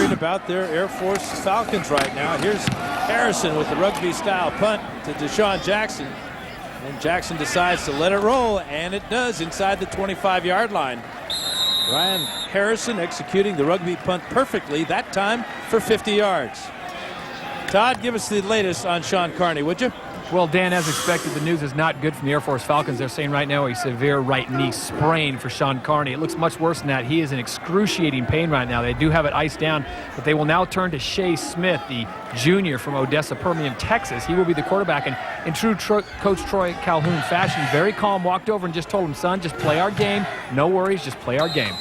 worried about their Air Force Falcons right now. Here's Harrison with the rugby-style punt to Deshaun Jackson. And Jackson decides to let it roll, and it does inside the 25-yard line. Ryan Harrison executing the rugby punt perfectly, that time for 50 yards. Todd, give us the latest on Sean Carney, would you? Well, Dan, as expected, the news is not good from the Air Force Falcons. They're saying right now a severe right knee sprain for Sean Carney. It looks much worse than that. He is in excruciating pain right now. They do have it iced down, but they will now turn to Shea Smith, the junior from Odessa, Permian, Texas. He will be the quarterback. And in true Coach Troy Calhoun fashion, very calm, walked over and just told him, son, just play our game. No worries, just play our game.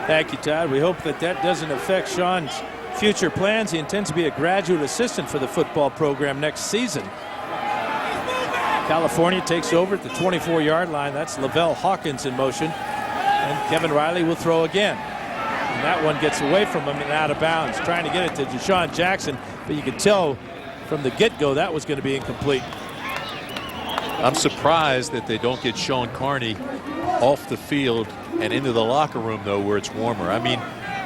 Thank you, Todd. We hope that doesn't affect Sean's future plans. He intends to be a graduate assistant for the football program next season. California takes over at the 24-yard line. That's Lavelle Hawkins in motion. And Kevin Riley will throw again. And that one gets away from him and out of bounds, trying to get it to Deshaun Jackson. But you could tell from the get-go that was going to be incomplete. I'm surprised that they don't get Sean Carney off the field and into the locker room, though, where it's warmer. I mean,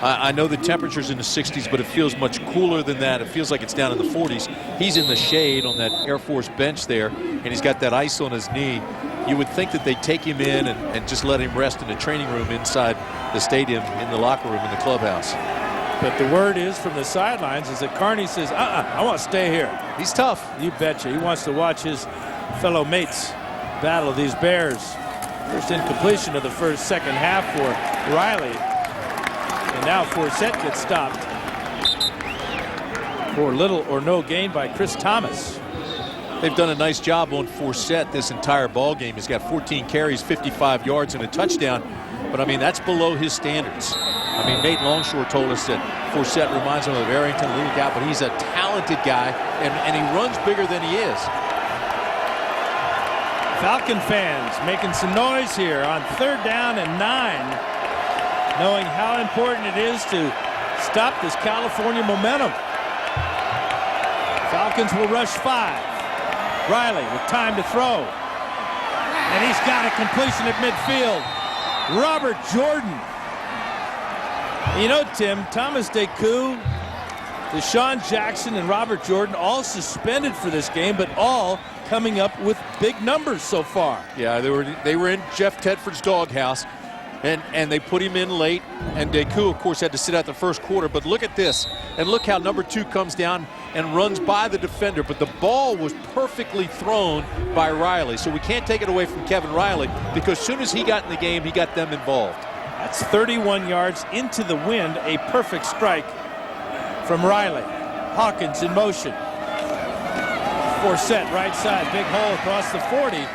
I know the temperature's in the 60s, but it feels much cooler than that. It feels like it's down in the 40s. He's in the shade on that Air Force bench there, and he's got that ice on his knee. You would think that they'd take him in and just let him rest in the training room inside the stadium, in the locker room, in the clubhouse. But the word is from the sidelines is that Carney says, I want to stay here. He's tough. You betcha. He wants to watch his fellow mates battle these Bears. First incompletion of the second half for Riley. And now Forsett gets stopped for little or no gain by Chris Thomas. They've done a nice job on Forsett this entire ball game. He's got 14 carries, 55 yards, and a touchdown. But, I mean, that's below his standards. I mean, Nate Longshore told us that Forsett reminds him of Arrington, a little guy, but he's a talented guy, and he runs bigger than he is. Falcon fans making some noise here on 3rd down and 9. Knowing how important it is to stop this California momentum. Falcons will rush 5. Riley with time to throw. And he's got a completion at midfield. Robert Jordan. You know, Tim, Thomas Decoud, Deshaun Jackson, and Robert Jordan all suspended for this game, but all coming up with big numbers so far. Yeah, they were in Jeff Tedford's doghouse. And they put him in late, and Decoud, of course, had to sit out the first quarter. But look at this, and look how number 2 comes down and runs by the defender. But the ball was perfectly thrown by Riley. So we can't take it away from Kevin Riley, because as soon as he got in the game, he got them involved. That's 31 yards into the wind, a perfect strike from Riley. Hawkins in motion. Forsett right side, big hole across the 40.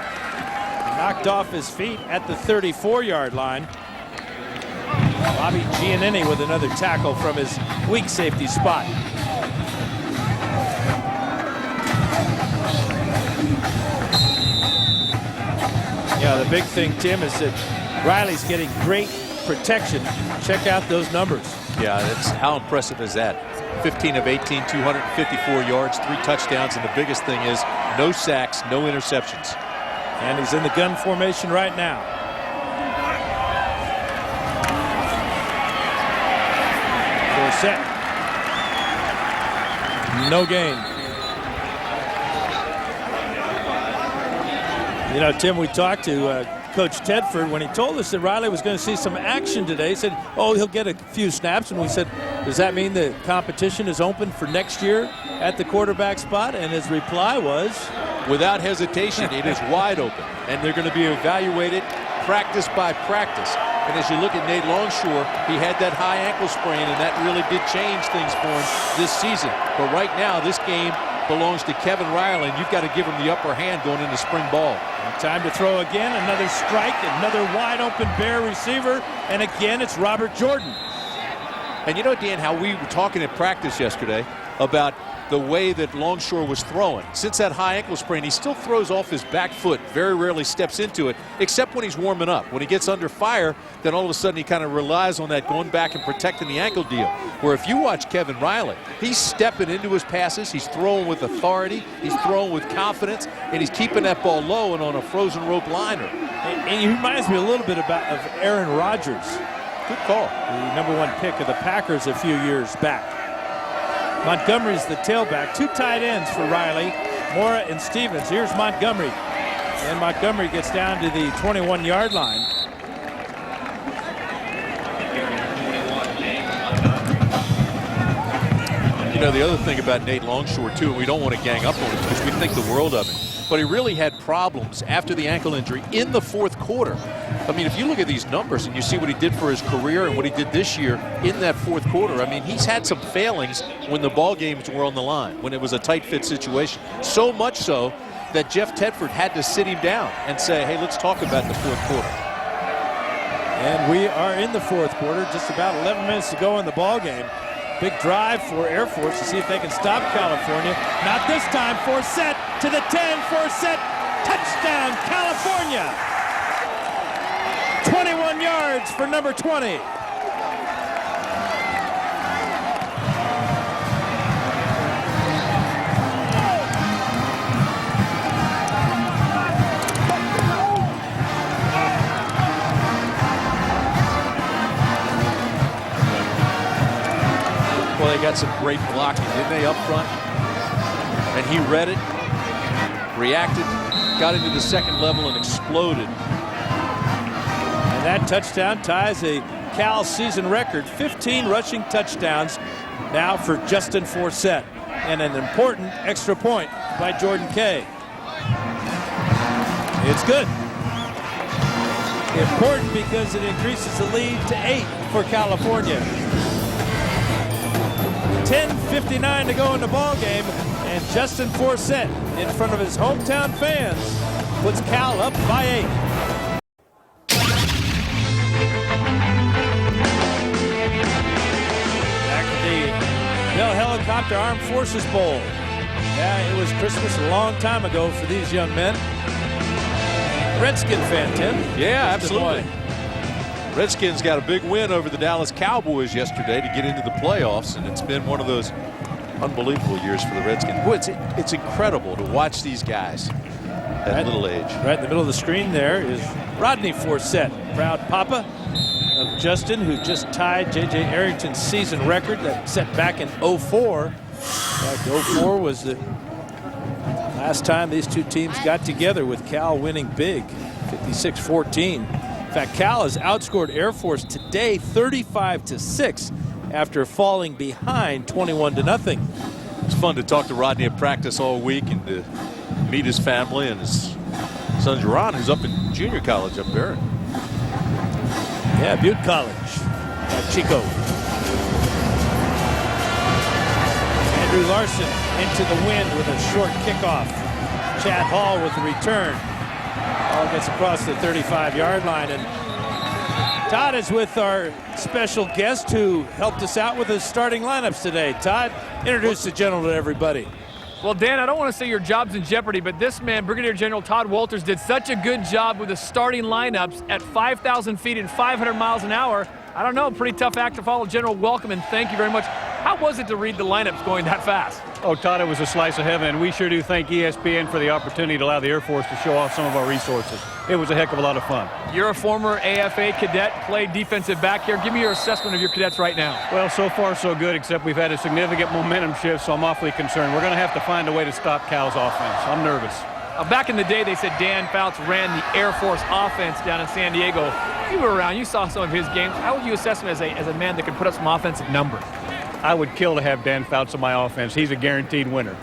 Knocked off his feet at the 34-yard line. Bobby Giannini with another tackle from his weak safety spot. Yeah, the big thing, Tim, is that Riley's getting great protection. Check out those numbers. Yeah, that's how impressive is that? 15 of 18, 254 yards, 3 touchdowns, and the biggest thing is no sacks, no interceptions. And he's in the gun formation right now. Forsett. No gain. You know, Tim, we talked to Coach Tedford when he told us that Riley was going to see some action today. He said, oh, he'll get a few snaps. And we said, does that mean the competition is open for next year at the quarterback spot? And his reply was, without hesitation, it is wide open, and they're going to be evaluated practice by practice. And as you look at Nate Longshore, he had that high ankle sprain, and that really did change things for him this season. But right now, this game belongs to Kevin Riley, and you've got to give him the upper hand going into spring ball. And time to throw again, another strike, another wide open Bear receiver, and again it's Robert Jordan. And you know, Dan, how we were talking in practice yesterday about the way that Longshore was throwing. Since that high ankle sprain, he still throws off his back foot, very rarely steps into it, except when he's warming up. When he gets under fire, then all of a sudden he kind of relies on that going back and protecting the ankle deal. Where if you watch Kevin Riley, he's stepping into his passes, he's throwing with authority, he's throwing with confidence, and he's keeping that ball low and on a frozen rope liner. And he reminds me a little bit of Aaron Rodgers. Good call. The #1 pick of the Packers a few years back. Montgomery's the tailback. 2 tight ends for Riley, Mora and Stevens. Here's Montgomery. And Montgomery gets down to the 21-yard line. You know, the other thing about Nate Longshore, too, and we don't want to gang up on him because we think the world of him, but he really had problems after the ankle injury in the 4th quarter. I mean, if you look at these numbers and you see what he did for his career and what he did this year in that 4th quarter, I mean, he's had some failings when the ball games were on the line, when it was a tight fit situation. So much so that Jeff Tedford had to sit him down and say, hey, let's talk about the 4th quarter. And we are in the 4th quarter, just about 11 minutes to go in the ball game. Big drive for Air Force to see if they can stop California. Not this time. Forsett to the 10. Forsett, touchdown, California. 21 yards for number 20. Well, they got some great blocking, didn't they, up front? And he read it, reacted, got into the second level, and exploded. And that touchdown ties a Cal season record. 15 rushing touchdowns now for Justin Forsett. And an important extra point by Jordan Kay. It's good. Important because it increases the lead to 8 for California. 10:59 to go in the ball game, and Justin Forsett, in front of his hometown fans, puts Cal up by 8. Back at the Bell Helicopter Armed Forces Bowl. Yeah, it was Christmas a long time ago for these young men. Redskin fan, Tim. Yeah, absolutely. Redskins got a big win over the Dallas Cowboys yesterday to get into the playoffs, and it's been one of those unbelievable years for the Redskins. Boy, it's incredible to watch these guys at little age. Right in the middle of the screen there is Rodney Forsett, proud papa of Justin, who just tied J.J. Arrington's season record that set back in 04. In fact, 04 was the last time these two teams got together, with Cal winning big, 56-14. In fact, Cal has outscored Air Force today 35-6 after falling behind 21-0. It's fun to talk to Rodney at practice all week and to meet his family and his son Jerron, who's up in junior college up there. Yeah, Butte College at Chico. Andrew Larson into the wind with a short kickoff. Chad Hall with the return. Hall gets across the 35-yard line, and Todd is with our special guest who helped us out with his starting lineups today. Todd, introduce the general to everybody. Well, Dan, I don't want to say your job's in jeopardy, but this man, Brigadier General Todd Walters, did such a good job with the starting lineups at 5,000 feet and 500 miles an hour. I don't know, pretty tough act to follow. General, welcome and thank you very much. How was it to read the lineups going that fast? Oh, Todd, it was a slice of heaven, and we sure do thank ESPN for the opportunity to allow the Air Force to show off some of our resources. It was a heck of a lot of fun. You're a former AFA cadet, played defensive back here. Give me your assessment of your cadets right now. Well, so far so good, except we've had a significant momentum shift, so I'm awfully concerned. We're going to have to find a way to stop Cal's offense. I'm nervous. Back in the day, they said Dan Fouts ran the Air Force offense down in San Diego. You were around. You saw some of his games. How would you assess him as a man that could put up some offensive numbers? I would kill to have Dan Fouts on my offense. He's a guaranteed winner.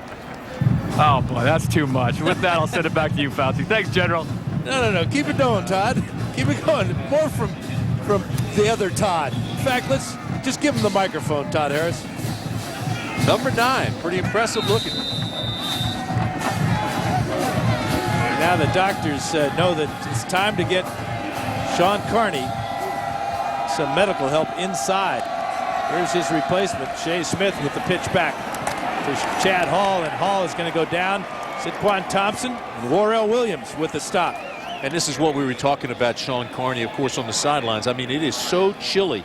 Oh, boy, that's too much. With that, I'll send it back to you, Foutsy. Thanks, General. No. Keep it going, Todd. Keep it going. More from the other Todd. In fact, let's just give him the microphone, Todd Harris. Number 9, pretty impressive looking. Now the doctors know that it's time to get Sean Carney some medical help inside. Here's his replacement, Shea Smith, with the pitch back to Chad Hall, and Hall is going to go down. Sidquan Thompson and Warrell Williams with the stop. And this is what we were talking about, Sean Carney, of course, on the sidelines. I mean, it is so chilly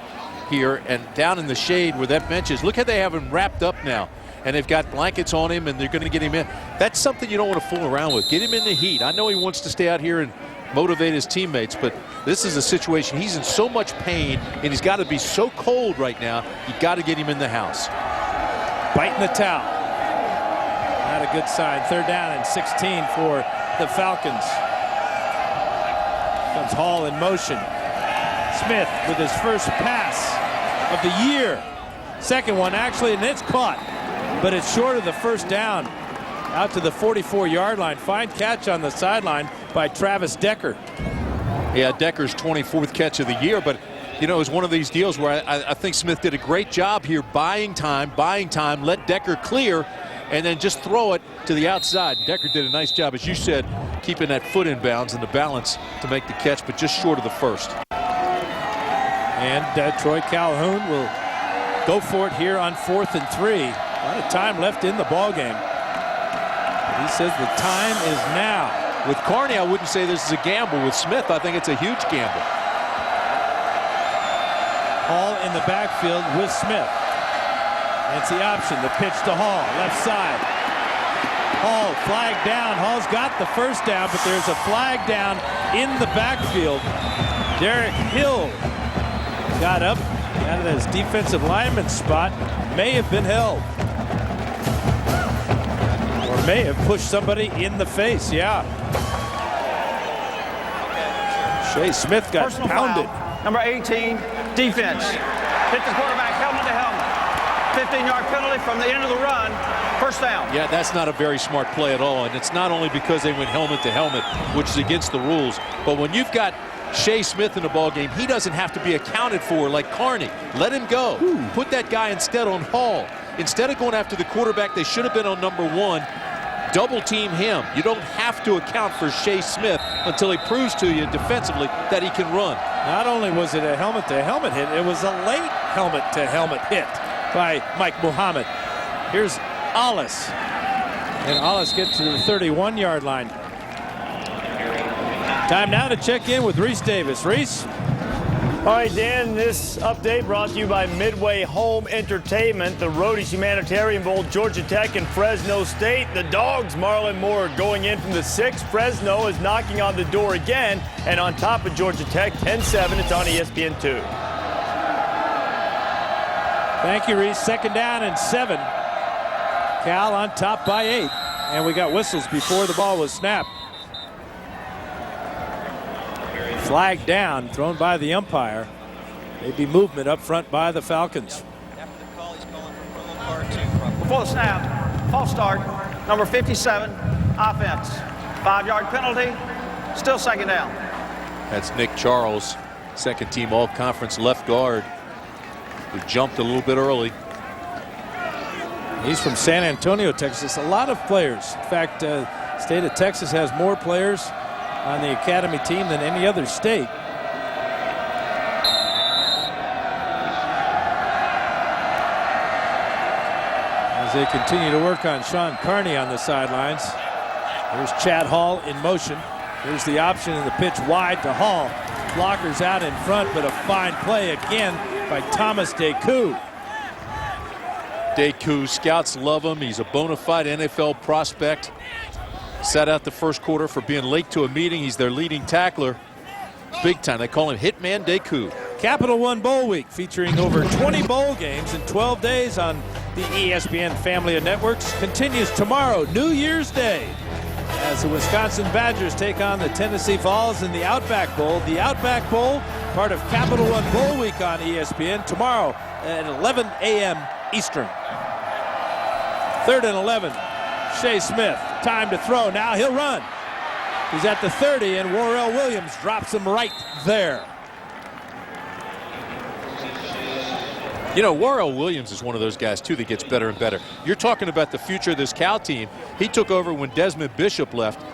here and down in the shade where that bench is. Look how they have him wrapped up now. And they've got blankets on him, and they're going to get him in. That's something you don't want to fool around with. Get him in the heat. I know he wants to stay out here and motivate his teammates. But this is a situation, he's in so much pain, and he's got to be so cold right now, you got to get him in the house. Biting the towel. Not a good sign. 3rd down and 16 for the Falcons. Comes Hall in motion. Smith with his first pass of the year. Second one actually, and it's caught, but it's short of the first down. Out to the 44-yard line. Fine catch on the sideline by Travis Decker. Yeah, Decker's 24th catch of the year, but you know, it was one of these deals where I think Smith did a great job here buying time, let Decker clear, and then just throw it to the outside. Decker did a nice job, as you said, keeping that foot in bounds and the balance to make the catch, but just short of the first. And Troy Calhoun will go for it here on 4th and 3. A lot of time left in the ball game. He says the time is now. With Carney, I wouldn't say this is a gamble. With Smith, I think it's a huge gamble. Hall in the backfield with Smith. It's the option, the pitch to Hall, left side. Hall flagged down. Hall's got the first down, but there's a flag down in the backfield. Derek Hill got up out of his defensive lineman spot. May have been held. Or may have pushed somebody in the face, yeah. Shea Smith got Personal pounded. Foul, number 18, defense. Hit the quarterback helmet to helmet. 15-yard penalty from the end of the run. First down. Yeah, that's not a very smart play at all. And it's not only because they went helmet to helmet, which is against the rules, but when you've got Shea Smith in the ball game, he doesn't have to be accounted for like Carney. Let him go. Put that guy instead on Hall. Instead of going after the quarterback, they should have been on number 1. Double team him. You don't have to account for Shea Smith until he proves to you defensively that he can run. Not only was it a helmet-to-helmet hit, it was a late helmet-to-helmet hit by Mike Muhammad. Here's Ollis. And Ollis gets to the 31-yard line. Time now to check in with Reese Davis. Reese? All right, Dan, this update brought to you by Midway Home Entertainment, the Roadies Humanitarian Bowl, Georgia Tech and Fresno State. The Dogs, Marlon Moore, going in from the 6. Fresno is knocking on the door again, and on top of Georgia Tech, 10-7. It's on ESPN2. Thank you, Reese. 2nd down and 7. Cal on top by 8. And we got whistles before the ball was snapped. Flag down, thrown by the umpire. Maybe movement up front by the Falcons. After the call, he's calling for promo card 2. Before the snap, false start, number 57, offense. 5-yard penalty, still 2nd down. That's Nick Charles, second team all-conference left guard, who jumped a little bit early. He's from San Antonio, Texas. A lot of players. In fact, state of Texas has more players on the academy team than any other state. As they continue to work on Sean Carney on the sidelines. Here's Chad Hall in motion. Here's the option and the pitch wide to Hall. Blockers out in front, but a fine play again by Thomas Deku. Deku, scouts love him. He's a bona fide NFL prospect. Sat out the first quarter for being late to a meeting. He's their leading tackler. Big time. They call him Hitman Deku. Capital One Bowl Week featuring over 20 bowl games in 12 days on the ESPN family of networks continues tomorrow, New Year's Day, as the Wisconsin Badgers take on the Tennessee Vols in the Outback Bowl. The Outback Bowl, part of Capital One Bowl Week on ESPN, tomorrow at 11 a.m. Eastern. 3rd and 11. Shea Smith, time to throw. Now he'll run. He's at the 30, and Warrell Williams drops him right there. You know, Warrell Williams is one of those guys, too, that gets better and better. You're talking about the future of this Cal team. He took over when Desmond Bishop left.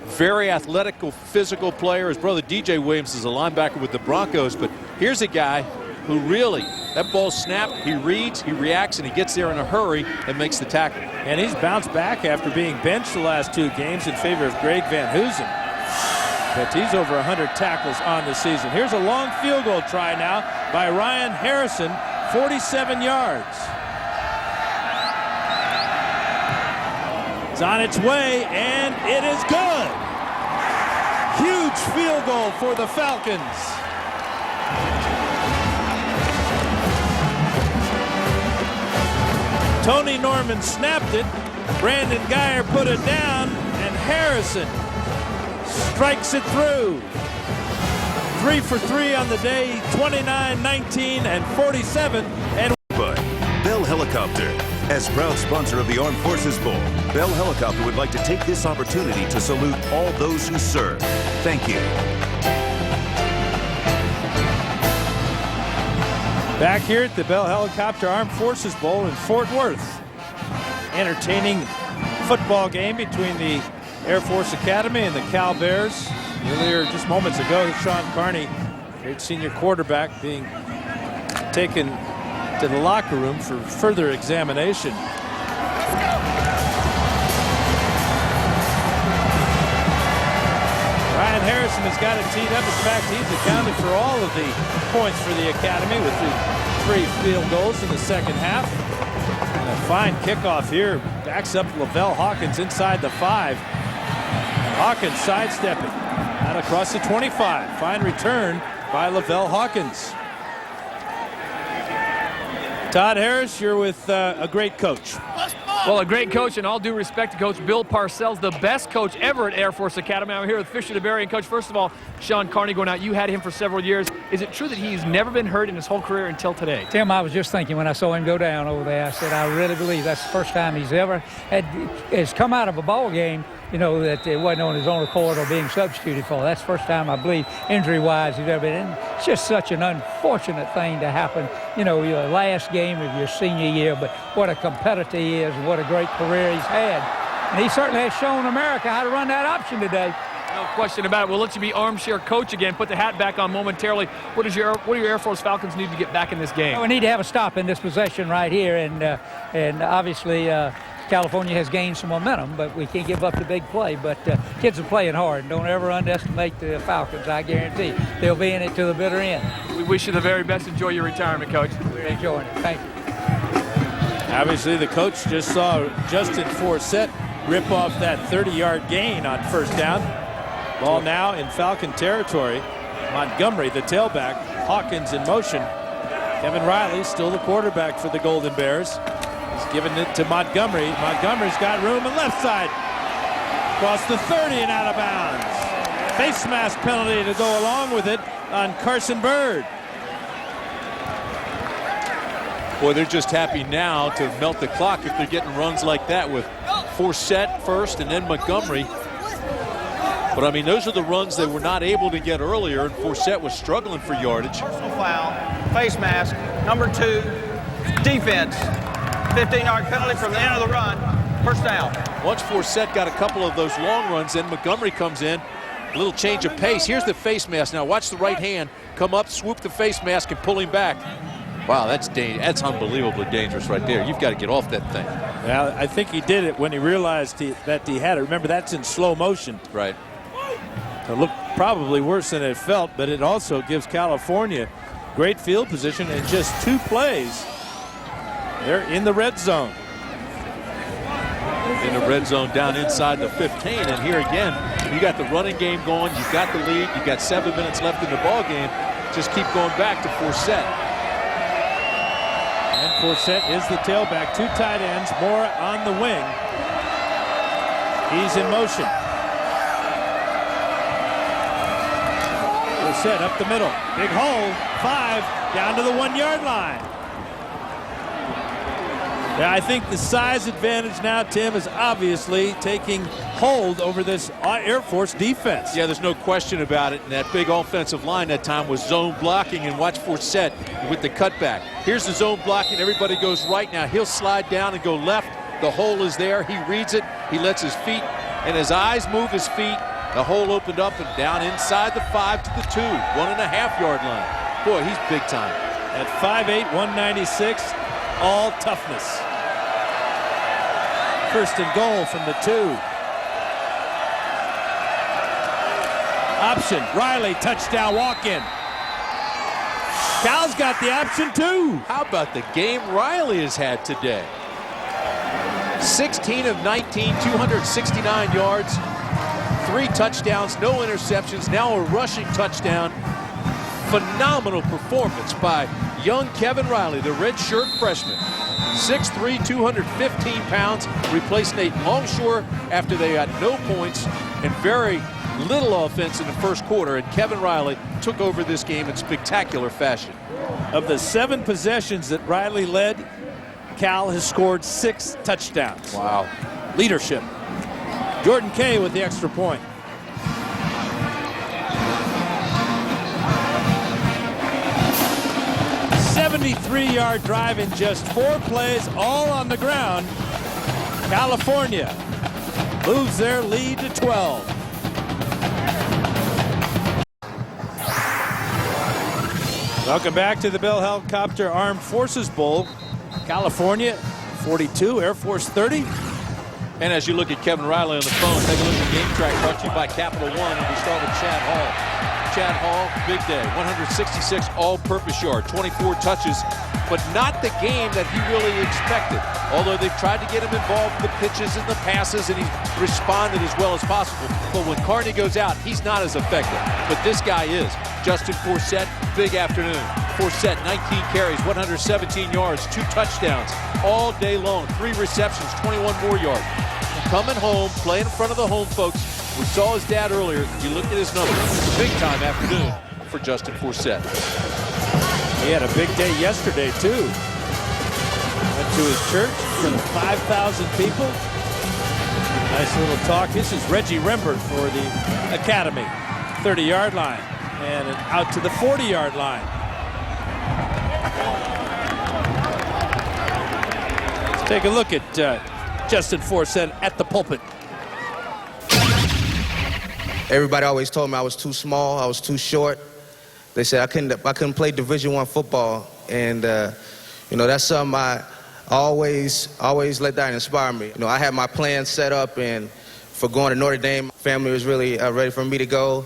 Very athletic, physical player. His brother DJ Williams is a linebacker with the Broncos, but here's a guy who really, that ball snapped, he reads, he reacts, and he gets there in a hurry and makes the tackle. And he's bounced back after being benched the last 2 games in favor of Greg Van Hoosen. But he's over 100 tackles on the season. Here's a long field goal try now by Ryan Harrison, 47 yards. It's on its way, and it is good. Huge Huge field goal for the Falcons. Tony Norman snapped it. Brandon Geyer put it down, and Harrison strikes it through. 3 for 3 on the day, 29, 19, and 47. And Bell Helicopter. As proud sponsor of the Armed Forces Bowl, Bell Helicopter would like to take this opportunity to salute all those who serve. Thank you. Back here at the Bell Helicopter Armed Forces Bowl in Fort Worth. Entertaining football game between the Air Force Academy and the Cal Bears. Earlier, just moments ago, Sean Carney, great senior quarterback, being taken to the locker room for further examination. Ryan Harrison has got it teed up. In fact, he's accounted for all of the points for the Academy with the 3 field goals in the second half. And a fine kickoff here. Backs up Lavelle Hawkins inside the 5. Hawkins sidestepping out across the 25. Fine return by Lavelle Hawkins. Todd Harris, you're with a great coach. Well, a great coach, and all due respect to Coach Bill Parcells, the best coach ever at Air Force Academy. I'm here with Fisher DeBerry. And Coach, first of all, Sean Carney going out. You had him for several years. Is it true that he's never been hurt in his whole career until today? Tim, I was just thinking when I saw him go down over there, I said, I really believe that's the first time he's ever has come out of a ball game, you know, that it wasn't on his own accord or being substituted for. That's the first time, I believe, injury-wise he's ever been in. It's just such an unfortunate thing to happen, you know, your last game of your senior year, but what a competitor he is and what a great career he's had. And he certainly has shown America how to run that option today. No question about it. We'll let you be armchair coach again. Put the hat back on momentarily. What do your Air Force Falcons need to get back in this game? We need to have a stop in this possession right here, and obviously California has gained some momentum, but we can't give up the big play. But kids are playing hard. Don't ever underestimate the Falcons, I guarantee. They'll be in it to the bitter end. We wish you the very best. Enjoy your retirement, Coach. We're enjoying it. Thank you. Obviously, the coach just saw Justin Forsett rip off that 30-yard gain on first down. Ball now in Falcon territory. Montgomery, the tailback. Hawkins in motion. Kevin Riley, still the quarterback for the Golden Bears. He's giving it to Montgomery. Montgomery's got room on left side. Across the 30 and out of bounds. Face mask penalty to go along with it on Carson Bird. Boy, they're just happy now to melt the clock if they're getting runs like that with Forsett first and then Montgomery. But, I mean, those are the runs they were not able to get earlier, and Forsett was struggling for yardage. Personal foul, face mask, number 2, defense. 15-yard penalty from the end of the run, first down. Once Forsett got a couple of those long runs, then Montgomery comes in. A little change of pace. Here's the face mask. Now watch the right hand come up, swoop the face mask, and pull him back. Wow, that's unbelievably dangerous right there. You've got to get off that thing. Well, I think he did it when he realized that he had it. Remember, that's in slow motion. Right. It looked probably worse than it felt, but it also gives California great field position in just 2 plays. They're in the red zone. In the red zone down inside the 15, and here again, you got the running game going, you've got the lead, you've got 7 minutes left in the ball game. Just keep going back to Forsett. And Forsett is the tailback. 2 tight ends, more on the wing. He's in motion. Forsett up the middle. Big hole. 5 down to the 1-yard line. Yeah, I think the size advantage now, Tim, is obviously taking hold over this Air Force defense. Yeah, there's no question about it. And that big offensive line that time was zone blocking. And watch Forsett with the cutback. Here's the zone blocking. Everybody goes right now. He'll slide down and go left. The hole is there. He reads it. He lets his feet and his eyes move his feet. The hole opened up and down inside the 5 to the 2. 1.5-yard line. Boy, he's big time. At 5'8", 196, all toughness. First and goal from the 2. Option. Riley, touchdown, walk-in. Cal's got the option too. How about the game Riley has had today? 16 of 19, 269 yards. 3 touchdowns, no interceptions, now a rushing touchdown. Phenomenal performance by young Kevin Riley, the redshirt freshman. 6'3", 215 pounds, replaced Nate Longshore after they got no points and very little offense in the first quarter, and Kevin Riley took over this game in spectacular fashion. Of the 7 possessions that Riley led, Cal has scored 6 touchdowns. Wow. Leadership. Jordan Kay with the extra point. A 73-yard drive in just 4 plays, all on the ground. California moves their lead to 12. Welcome back to the Bell Helicopter Armed Forces Bowl. California 42, Air Force 30. And as you look at Kevin Riley on the phone, take a look at the game track brought to you by Capital One, and we start with Chad Hall. Chad Hall, big day, 166 all-purpose yard, 24 touches, but not the game that he really expected. Although they've tried to get him involved in the pitches and the passes, and he's responded as well as possible. But when Carney goes out, he's not as effective. But this guy is. Justin Forsett, big afternoon. Forsett, 19 carries, 117 yards, 2 touchdowns all day long, 3 receptions, 21 more yards. Coming home, playing in front of the home folks. We saw his dad earlier. You look at his numbers. Big time afternoon for Justin Forsett. He had a big day yesterday, too. Went to his church for 5,000 people. Nice little talk. This is Reggie Rembert for the Academy. 30-yard line. And out to the 40-yard line. Let's take a look at Justin Forsett at the pulpit. Everybody always told me I was too small, I was too short. They said I couldn't play Division I football, and you know, that's something I always let that inspire me. You know, I had my plan set up, and for going to Notre Dame, family was really ready for me to go,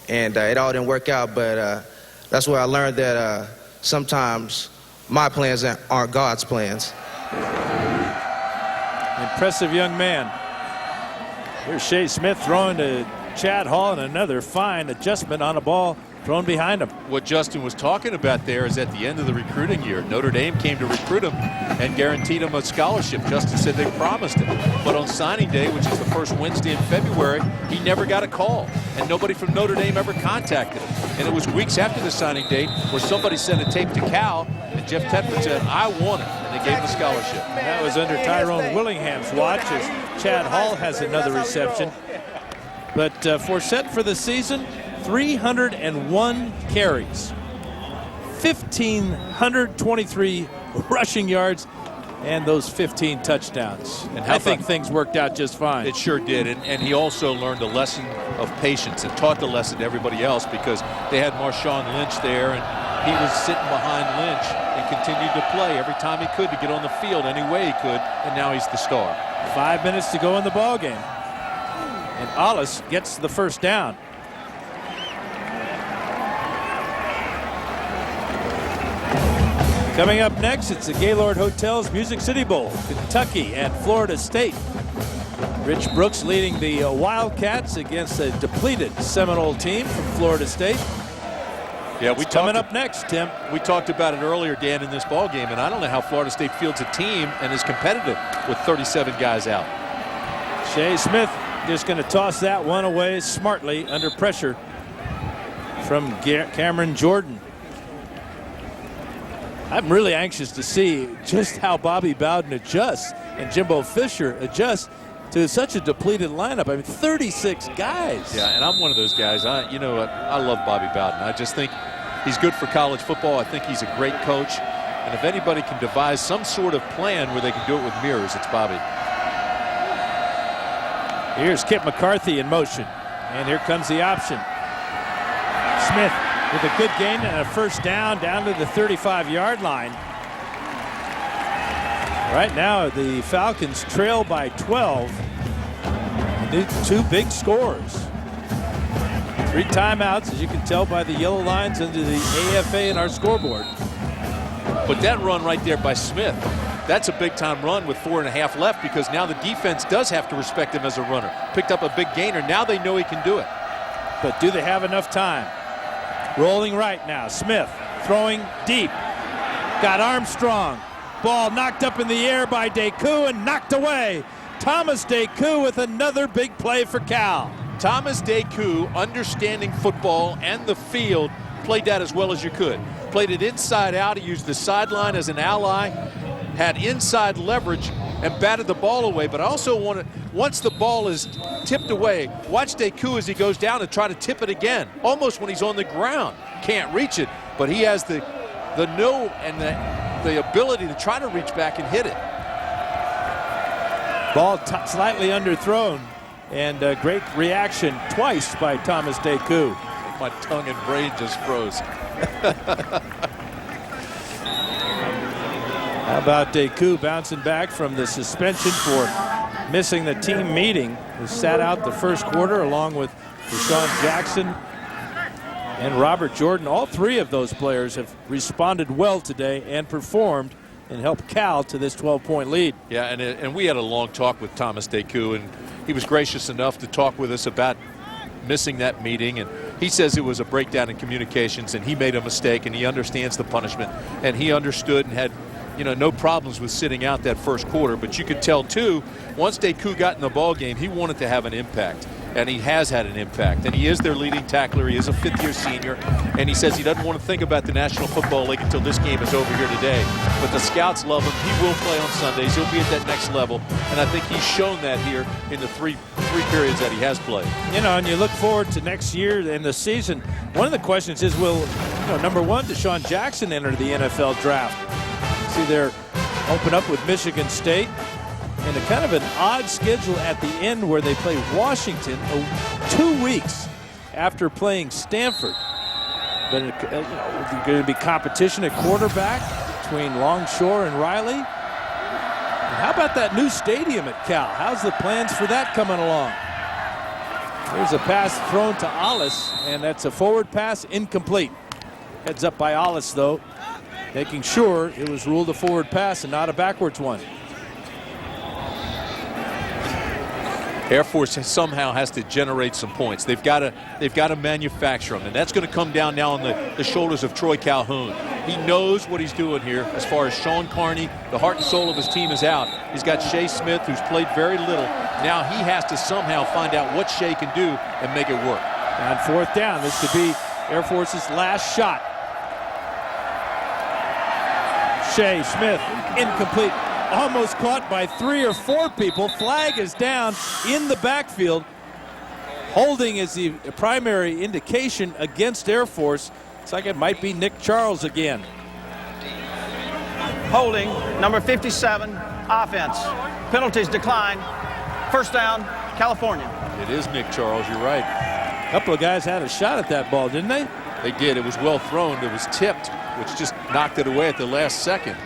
and it all didn't work out. But that's where I learned that sometimes my plans aren't God's plans. Impressive young man. Here's Shea Smith throwing to Chad Hall, and another fine adjustment on a ball thrown behind him. What Justin was talking about there is at the end of the recruiting year, Notre Dame came to recruit him and guaranteed him a scholarship. Justin said they promised him. But on signing day, which is the first Wednesday in February, he never got a call. And nobody from Notre Dame ever contacted him. And it was weeks after the signing date where somebody sent a tape to Cal, and Jeff Tedford said, I want it. And they gave him a scholarship. And that was under Tyrone Willingham's watch as Chad Hall has another reception. But Forsett for the season, 301 carries, 1,523 rushing yards, and those 15 touchdowns. And I think things worked out just fine. It sure did. And he also learned a lesson of patience and taught the lesson to everybody else, because they had Marshawn Lynch there, and he was sitting behind Lynch and continued to play every time he could to get on the field any way he could, and now he's the star. 5 minutes to go in the ball game. And Ollis gets the first down. Coming up next, it's the Gaylord Hotels Music City Bowl, Kentucky and Florida State. Rich Brooks leading the Wildcats against a depleted Seminole team from Florida State. Yeah, coming up next, Tim. We talked about it earlier, Dan, in this ball game, and I don't know how Florida State fields a team and is competitive with 37 guys out. Shea Smith just going to toss that one away smartly under pressure from Cameron Jordan. I'm really anxious to see just how Bobby Bowden adjusts and Jimbo Fisher adjusts to such a depleted lineup. I mean, 36 guys. Yeah, and I'm one of those guys. I love Bobby Bowden. I just think he's good for college football. I think he's a great coach. And if anybody can devise some sort of plan where they can do it with mirrors, it's Bobby. Here's Kip McCarthy in motion. And here comes the option. Smith with a good gain and a first down to the 35-yard line. Right now, the Falcons trail by 12. Need 2 big scores. 3 timeouts, as you can tell by the yellow lines under the AFA in our scoreboard. But that run right there by Smith, That's a big-time run with 4.5 left because now the defense does have to respect him as a runner. Picked up a big gainer. Now they know he can do it. But do they have enough time? Rolling right now. Smith throwing deep. Got Armstrong. Ball knocked up in the air by Deku and knocked away. Thomas Deku with another big play for Cal. Thomas Deku, understanding football and the field, played that as well as you could. Played it inside out. He used the sideline as an ally, had inside leverage, and batted the ball away. But I also wanted, once the ball is tipped away, watch Deku as he goes down and try to tip it again, almost when he's on the ground. Can't reach it, but he has the know and the ability to try to reach back and hit it. Ball slightly underthrown, and a great reaction twice by Thomas Deku. My tongue and brain just froze. How about Deku bouncing back from the suspension for missing the team meeting? He sat out the first quarter along with Deshaun Jackson and Robert Jordan. All three of those players have responded well today and performed and helped Cal to this 12-point lead. Yeah, and we had a long talk with Thomas Deku, and he was gracious enough to talk with us about missing that meeting. And he says it was a breakdown in communications, and he made a mistake, and he understands the punishment, and he understood and had, you know, no problems with sitting out that first quarter. But you could tell too, once Deku got in the ball game, he wanted to have an impact, and he has had an impact. And he is their leading tackler. He is a fifth-year senior, and he says he doesn't want to think about the National Football League until this game is over here today. But the scouts love him. He will play on Sundays. He'll be at that next level, and I think he's shown that here in the three periods that he has played. You know, and you look forward to next year and the season. One of the questions is, will, number one, Deshaun Jackson enter the NFL draft? See, they're open up with Michigan State, and a kind of an odd schedule at the end where they play Washington 2 weeks after playing Stanford. But there's going to be competition at quarterback between Longshore and Riley. And how about that new stadium at Cal? How's the plans for that coming along? There's a pass thrown to Ollis, and that's a forward pass, incomplete. Heads up by Ollis, though, making sure it was ruled a forward pass and not a backwards one. Air Force somehow has to generate some points. They've got to manufacture them, and that's going to come down now on the shoulders of Troy Calhoun. He knows what he's doing here as far as Sean Carney, the heart and soul of his team, is out. He's got Shea Smith, who's played very little. Now he has to somehow find out what Shea can do and make it work. On fourth down, this could be Air Force's last shot. Shea Smith, incomplete. Almost caught by 3 or 4 people. Flag is down in the backfield. Holding is the primary indication against Air Force. It's like it might be Nick Charles again. Holding, number 57, offense. Penalties decline. First down, California. It is Nick Charles, you're right. A couple of guys had a shot at that ball, didn't they? They did. It was well thrown. It was tipped, which just knocked it away at the last second.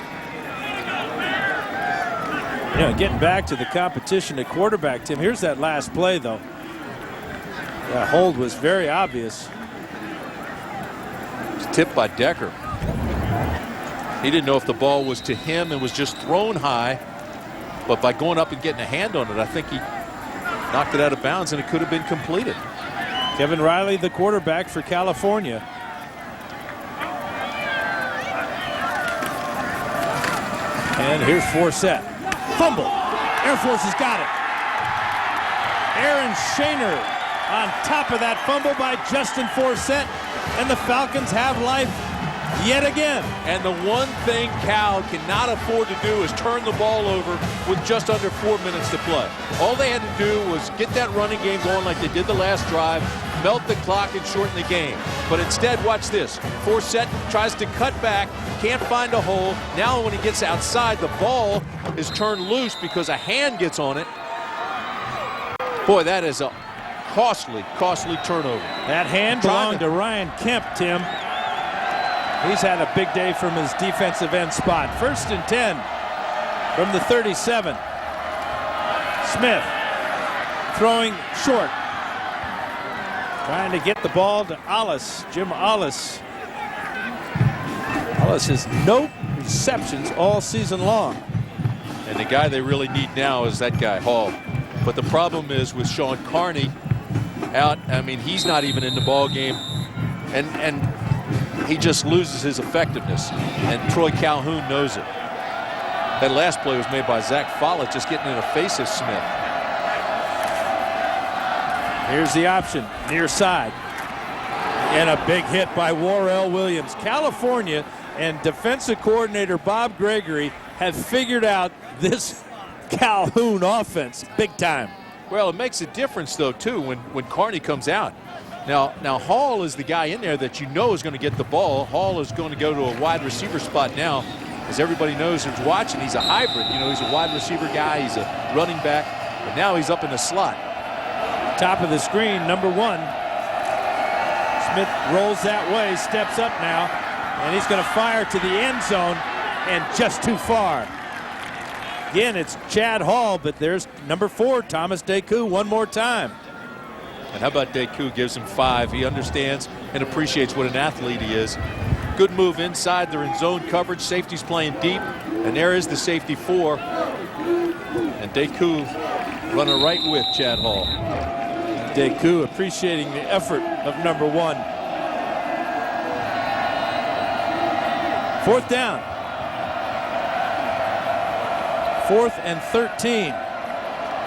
Getting back to the competition at quarterback, Tim, here's that last play, though. That hold was very obvious. It was tipped by Decker. He didn't know if the ball was to him and was just thrown high, but by going up and getting a hand on it, I think he knocked it out of bounds and it could have been completed. Kevin Riley, the quarterback for California. And here's Forsett. Fumble. Air Force has got it. Aaron Shaner on top of that fumble by Justin Forsett. And the Falcons have life yet again. And the one thing Cal cannot afford to do is turn the ball over with just under 4 minutes to play. All they had to do was get that running game going like they did the last drive, melt the clock and shorten the game. But instead, watch this. Forsett tries to cut back, can't find a hole. Now when he gets outside, the ball is turned loose because a hand gets on it. Boy, that is a costly turnover. That hand belonged to Ryan Kemp, Tim. He's had a big day from his defensive end spot. 1st and 10 from the 37. Smith throwing short. Trying to get the ball to Ollis, Jim Ollis. Ollis has no receptions all season long. And the guy they really need now is that guy, Hall. But the problem is with Sean Carney out, I mean, he's not even in the ball game. And he just loses his effectiveness. And Troy Calhoun knows it. That last play was made by Zach Follett, just getting in the face of Smith. Here's the option, near side. And a big hit by Warrell Williams. California and defensive coordinator Bob Gregory have figured out this Calhoun offense big time. Well, it makes a difference, though, too, when Carney comes out. Now Hall is the guy in there that you know is going to get the ball. Hall is going to go to a wide receiver spot now. As everybody knows who's watching, he's a hybrid. You know, he's a wide receiver guy. He's a running back. But now he's up in the slot. Top of the screen, number 1. Smith rolls that way, steps up now, and he's going to fire to the end zone, and just too far. Again, it's Chad Hall, but there's number 4, Thomas Deku, one more time. And how about Deku gives him 5. He understands and appreciates what an athlete he is. Good move inside. They're in zone coverage. Safety's playing deep. And there is the safety 4. And Deku running right with Chad Hall. Deku appreciating the effort of number 1. 4th down. 4th and 13.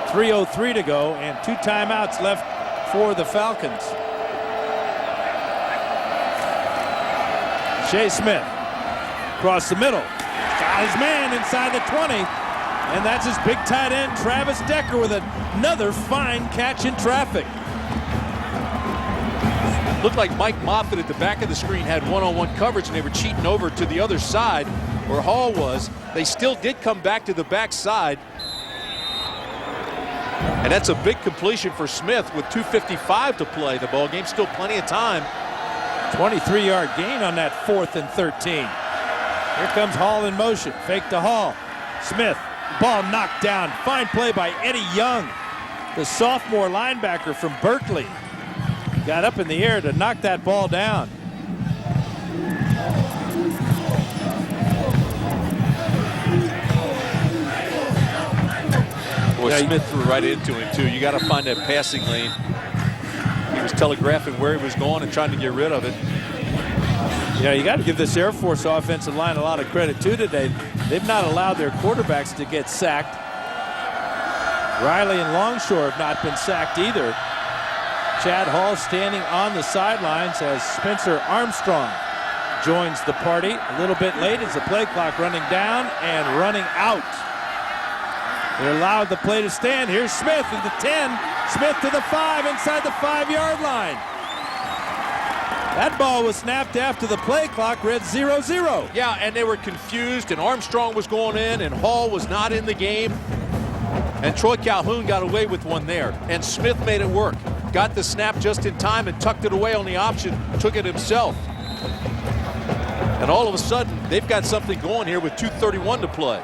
3:03 to go and 2 timeouts left for the Falcons. Shea Smith across the middle. Got his man inside the 20. And that's his big tight end, Travis Decker, with another fine catch in traffic. Looked like Mike Moffitt at the back of the screen had one-on-one coverage, and they were cheating over to the other side where Hall was. They still did come back to the backside. And that's a big completion for Smith with 2:55 to play. The ball game, still plenty of time. 23-yard gain on that 4th and 13. Here comes Hall in motion. Fake to Hall. Smith. Ball knocked down. Fine play by Eddie Young, the sophomore linebacker from Berkeley. Got up in the air to knock that ball down. Boy, Smith threw right into him, too. You got to find that passing lane. He was telegraphing where he was going and trying to get rid of it. Yeah, you got to give this Air Force offensive line a lot of credit, too, today. They've not allowed their quarterbacks to get sacked. Riley and Longshore have not been sacked either. Chad Hall standing on the sidelines as Spencer Armstrong joins the party a little bit late as the play clock running down and running out. They allowed the play to stand. Here's Smith at the 10. Smith to the 5 inside the 5-yard line. That ball was snapped after the play clock read 0-0. Yeah, and they were confused, and Armstrong was going in, and Hall was not in the game. And Troy Calhoun got away with one there, and Smith made it work. Got the snap just in time and tucked it away on the option, took it himself. And all of a sudden, they've got something going here with 2:31 to play.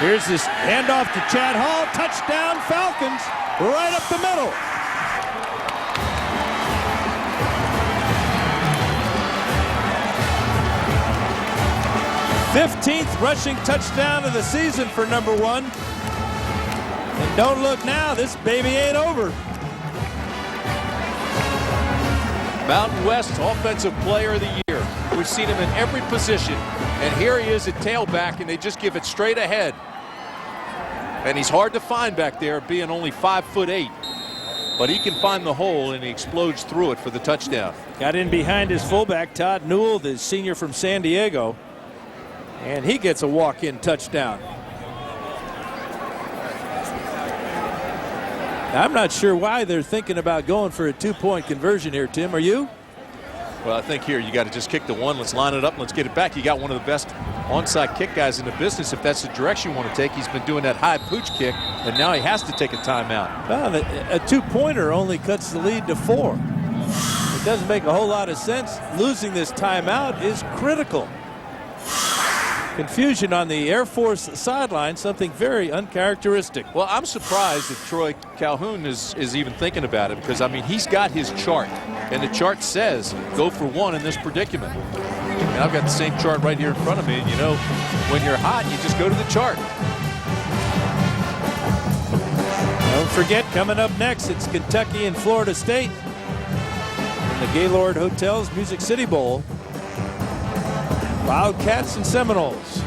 Here's this handoff to Chad Hall. Touchdown Falcons right up the middle. #15th rushing touchdown of the season for number 1. And don't look now, this baby ain't over. Mountain West Offensive Player of the Year. We've seen him in every position. And here he is at tailback, and they just give it straight ahead. And he's hard to find back there, being only 5'8". But he can find the hole, and he explodes through it for the touchdown. Got in behind his fullback, Todd Newell, the senior from San Diego. And he gets a walk-in touchdown. I'm not sure why they're thinking about going for a 2-point conversion here, Tim. Are you? Well, I think here you got to just kick the one. Let's line it up and let's get it back. You got one of the best onside kick guys in the business if that's the direction you want to take. He's been doing that high pooch kick, and now he has to take a timeout. Well, a 2-pointer only cuts the lead to 4. It doesn't make a whole lot of sense. Losing this timeout is critical. Confusion on the Air Force sideline, something very uncharacteristic. Well, I'm surprised that Troy Calhoun is even thinking about it because, I mean, he's got his chart, and the chart says go for 1 in this predicament. And I've got the same chart right here in front of me. And you know, when you're hot, you just go to the chart. Don't forget, coming up next, it's Kentucky and Florida State in the Gaylord Hotel's Music City Bowl. Wildcats and Seminoles.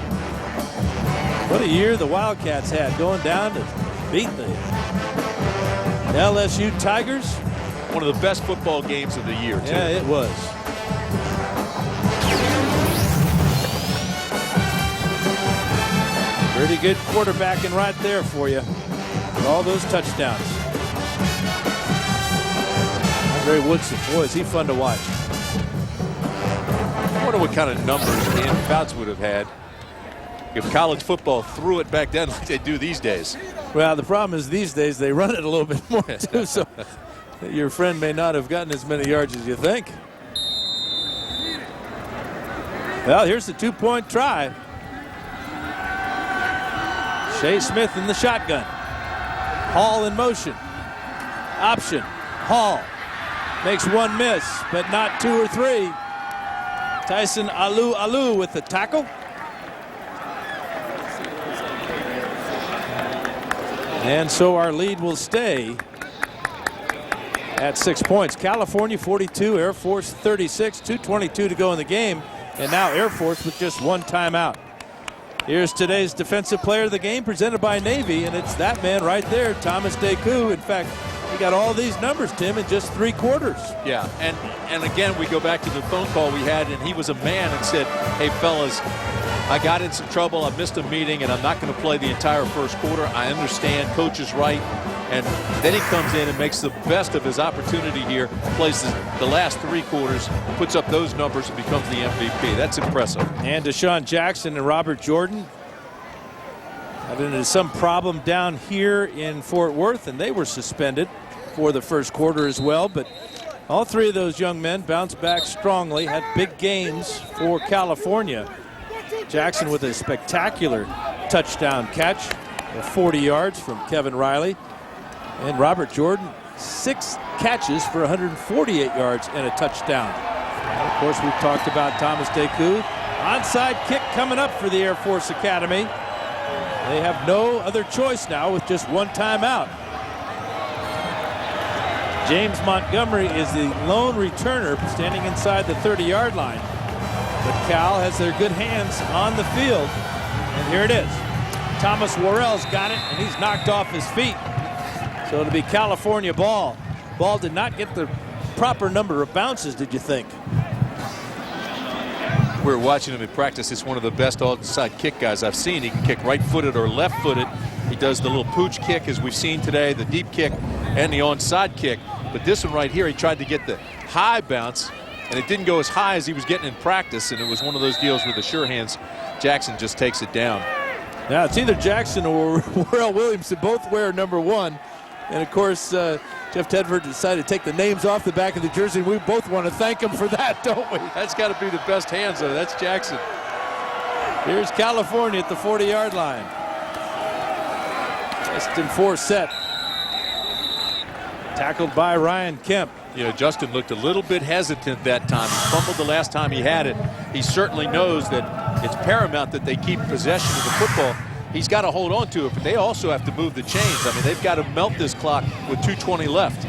What a year the Wildcats had, going down to beat the LSU Tigers. One of the best football games of the year, too. Yeah, it was. Pretty good quarterbacking right there for you. All those touchdowns. Andre Woodson, boy, is he fun to watch. I wonder what kind of numbers Dan Fouts would have had if college football threw it back then like they do these days. Well, the problem is these days they run it a little bit more too, so your friend may not have gotten as many yards as you think. Well, here's the two-point try. Shea Smith in the shotgun. Hall in motion. Option. Hall makes one miss, but not two or three. Tyson Alu with the tackle. And so our lead will stay at 6 points. California 42, Air Force 36, 2:22 to go in the game. And now Air Force with just one timeout. Here's today's defensive player of the game presented by Navy, and it's that man right there, Thomas Deku. In fact, he got all these numbers, Tim, in just 3 quarters. Yeah, and again, we go back to the phone call we had, and he was a man and said, hey, fellas, I got in some trouble. I missed a meeting, and I'm not going to play the entire first quarter. I understand. Coach is right. And then he comes in and makes the best of his opportunity here, plays the last 3 quarters, puts up those numbers, and becomes the MVP. That's impressive. And Deshaun Jackson and Robert Jordan got into some problem down here in Fort Worth, and they were suspended for the first quarter as well. But all 3 of those young men bounced back strongly, had big games for California. Jackson with a spectacular touchdown catch of 40 yards from Kevin Riley. And Robert Jordan, 6 catches for 148 yards and a touchdown. And of course, we've talked about Thomas Deku. Onside kick coming up for the Air Force Academy. They have no other choice now with just one timeout. James Montgomery is the lone returner standing inside the 30-yard line. But Cal has their good hands on the field. And here it is. Thomas Worrell's got it, and he's knocked off his feet. So it'll be California ball. Ball did not get the proper number of bounces, did you think? We were watching him in practice. It's one of the best onside kick guys I've seen. He can kick right-footed or left-footed. He does the little pooch kick, as we've seen today, the deep kick, and the onside kick. But this one right here, he tried to get the high bounce, and it didn't go as high as he was getting in practice, and it was one of those deals with the sure hands. Jackson just takes it down. Now, it's either Jackson or Worrell Williams that both wear number 1. And, of course, Jeff Tedford decided to take the names off the back of the jersey. We both want to thank him for that, don't we? That's got to be the best hands, though. That's Jackson. Here's California at the 40-yard line. Justin Forsett. Tackled by Ryan Kemp. You know, Justin looked a little bit hesitant that time. He fumbled the last time he had it. He certainly knows that it's paramount that they keep possession of the football. He's got to hold on to it, but they also have to move the chains. I mean, they've got to melt this clock with 2:20 left.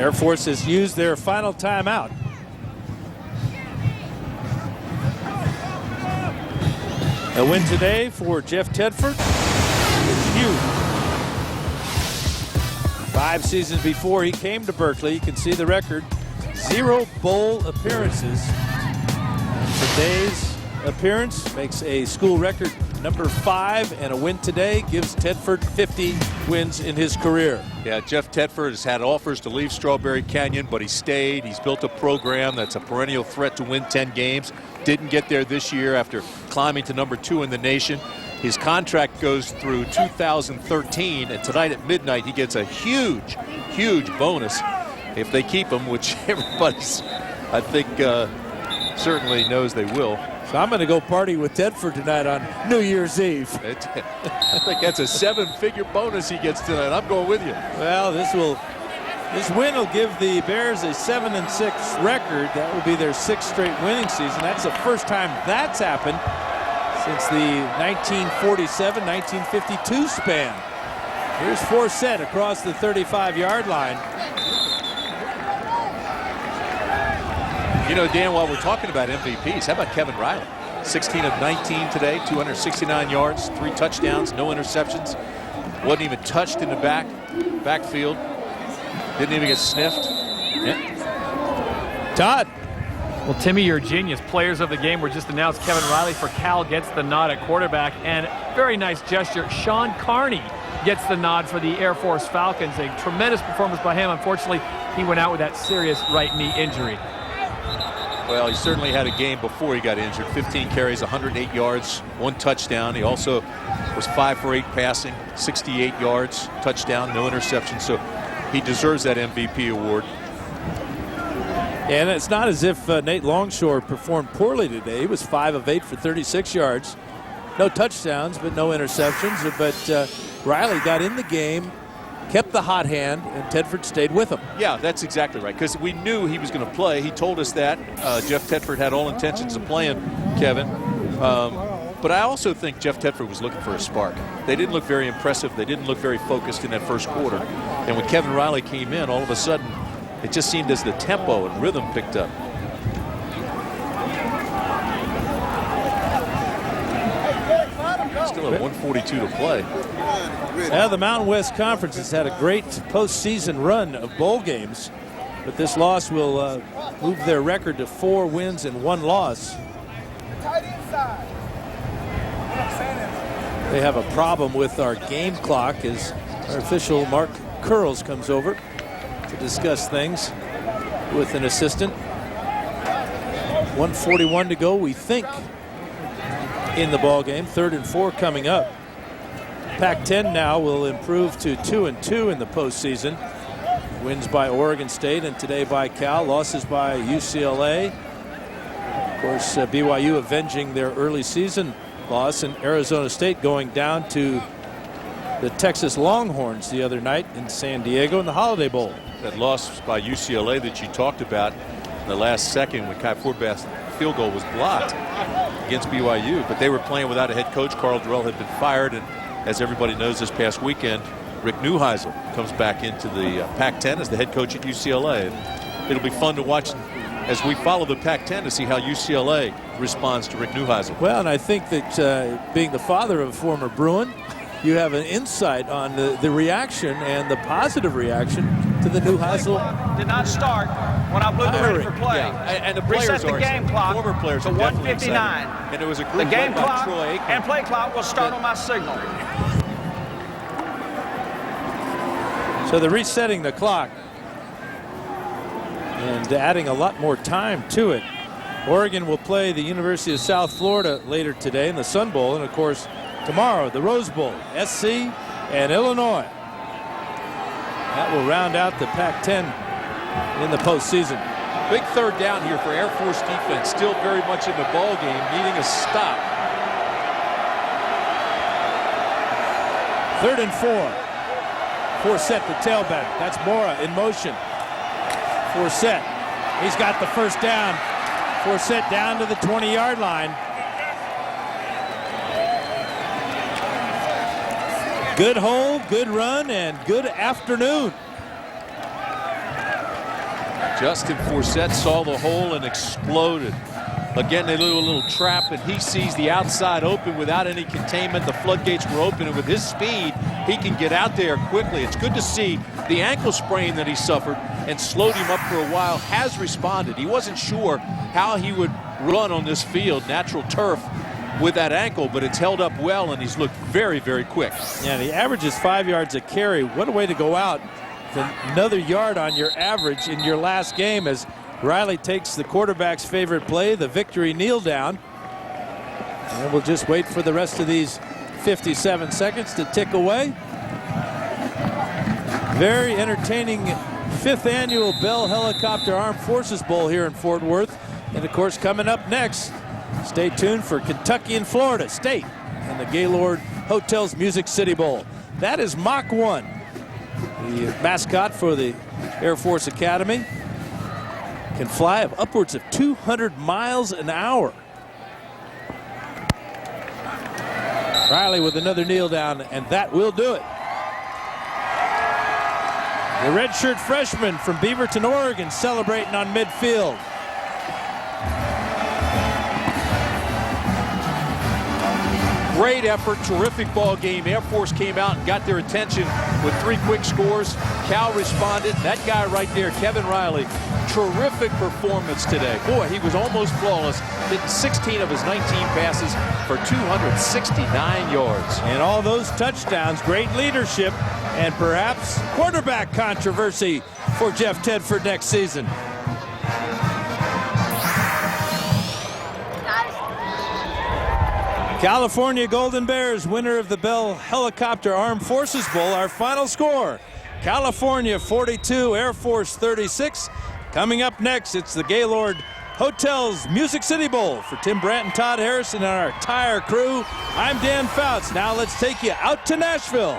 Air Force has used their final timeout. A win today for Jeff Tedford is huge. 5 seasons before he came to Berkeley, you can see the record, 0 bowl appearances. Today's appearance makes a school record number 5, and a win today gives Tedford 50 wins in his career. Yeah, Jeff Tedford has had offers to leave Strawberry Canyon, but he stayed. He's built a program that's a perennial threat to win 10 games. Didn't get there this year after climbing to number 2 in the nation. His contract goes through 2013, and tonight at midnight he gets a huge, huge bonus if they keep him, which everybody's, I think, certainly knows they will. So I'm going to go party with Tedford tonight on New Year's Eve. I think that's a 7-figure bonus he gets tonight. I'm going with you. Well, this will This win will give the Bears a 7-6 record. That will be their 6th straight winning season. That's the first time that's happened since the 1947-1952 span. Here's Forsett across the 35-yard line. You know, Dan, while we're talking about MVPs, how about Kevin Riley? 16 of 19 today, 269 yards, 3 touchdowns, no interceptions. Wasn't even touched in the backfield. Didn't even get sniffed. Yeah. Todd. Well, Timmy, you're a genius. Players of the game were just announced. Kevin Riley for Cal gets the nod at quarterback, and very nice gesture. Sean Carney gets the nod for the Air Force Falcons. A tremendous performance by him. Unfortunately, he went out with that serious right knee injury. Well, he certainly had a game before he got injured. 15 carries, 108 yards, 1 touchdown. He also was 5 for 8 passing, 68 yards, touchdown, no interception. So he deserves that MVP award. And it's not as if Nate Longshore performed poorly today. He was 5 of 8 for 36 yards. No touchdowns, but no interceptions. But Riley got in the game, kept the hot hand, and Tedford stayed with him. Yeah, that's exactly right, because we knew he was going to play. He told us that. Jeff Tedford had all intentions of playing, Kevin. But I also think Jeff Tedford was looking for a spark. They didn't look very impressive. They didn't look very focused in that first quarter. And when Kevin Riley came in, all of a sudden, it just seemed as the tempo and rhythm picked up. Still at 1:42 to play. Now the Mountain West Conference has had a great postseason run of bowl games, but this loss will move their record to 4 wins and 1 loss. They have a problem with our game clock as our official Mark Curls comes over to discuss things with an assistant. 1:41 to go, we think, in the ball game. 3rd and 4 coming up. Pac-10 now will improve to 2-2 in the postseason. Wins by Oregon State and today by Cal. Losses by UCLA. Of course, BYU avenging their early season loss, and Arizona State going down to the Texas Longhorns the other night in San Diego in the Holiday Bowl. That loss by UCLA that you talked about in the last second when Kai Forbath's field goal was blocked against BYU, but they were playing without a head coach. Carl Durrell had been fired, and as everybody knows, this past weekend, Rick Neuheisel comes back into the Pac-10 as the head coach at UCLA. And it'll be fun to watch as we follow the Pac-10 to see how UCLA responds to Rick Neuheisel. Well, and I think that being the father of a former Bruin, you have an insight on the reaction and the positive reaction to the Neuheisel. Did not start when I blew the ready for play. Yeah. And the players Reset the game clock former players to are definitely 1:59. excited. And it was a The group game led by clock Troy Aikman. and play clock will start on my signal. So they're resetting the clock and adding a lot more time to it. Oregon will play the University of South Florida later today in the Sun Bowl, and of course tomorrow the Rose Bowl, SC and Illinois. That will round out the Pac-10 in the postseason. Big 3rd down here for Air Force defense, still very much in the ball game, needing a stop. 3rd and 4. Forsett, the tailback. That's Mora in motion. Forsett, he's got the first down. Forsett down to the 20-yard line. Good hold, good run, and good afternoon. Justin Forsett saw the hole and exploded. Again, they do a little trap, and he sees the outside open without any containment. The floodgates were open, and with his speed, he can get out there quickly. It's good to see the ankle sprain that he suffered and slowed him up for a while has responded. He wasn't sure how he would run on this field, natural turf, with that ankle, but it's held up well, and he's looked very, very quick. Yeah, he averages 5 yards a carry. What a way to go out with another yard on your average in your last game as Riley takes the quarterback's favorite play, the victory kneel down. And we'll just wait for the rest of these 57 seconds to tick away. Very entertaining 5th annual Bell Helicopter Armed Forces Bowl here in Fort Worth. And of course, coming up next, stay tuned for Kentucky and Florida State and the Gaylord Hotels Music City Bowl. That is Mach 1, the mascot for the Air Force Academy. Can fly of upwards of 200 miles an hour. Riley with another kneel down, and that will do it. The redshirt freshman from Beaverton, Oregon, celebrating on midfield. Great effort, terrific ball game. Air Force came out and got their attention with 3 quick scores. Cal responded. That guy right there, Kevin Riley, terrific performance today. Boy, he was almost flawless, hitting 16 of his 19 passes for 269 yards. And all those touchdowns, great leadership, and perhaps quarterback controversy for Jeff Tedford next season. California Golden Bears, winner of the Bell Helicopter Armed Forces Bowl. Our final score, California 42, Air Force 36. Coming up next, it's the Gaylord Hotels Music City Bowl. For Tim Brandt and Todd Harrison and our entire crew, I'm Dan Fouts. Now let's take you out to Nashville.